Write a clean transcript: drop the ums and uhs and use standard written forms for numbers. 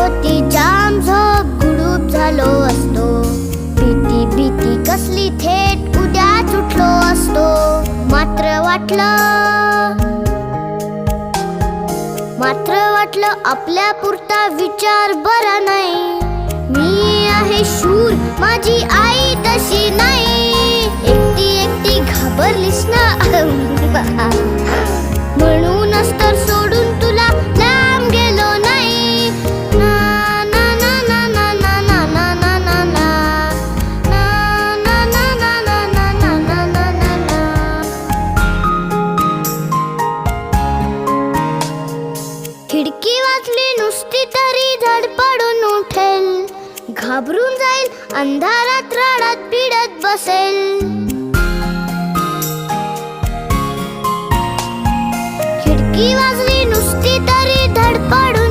होती जाम झोप, गुडूप झालो असतो. भीती भीती कसली थेट उद्याच उठलो असतो. मात्र वाटलं आपल्या पुरता विचार बरा नाही. मी आहे शूर, माझी आई तशी नाही. एकटी एकटी घाबरलीस ना म्हणूनच तर सोडून तुला लांब गेलो नाही. ना ना ना ना ना ना ना ना ना ना ना ना ना ना ना ना ना ना ना. खिडकी वाचली नुसती तरी धडपडून उठेल. घाबरून जाईल, अंधारात रडत पिडत बसेल. खिडकी वाजली नुसती तरी धडपडून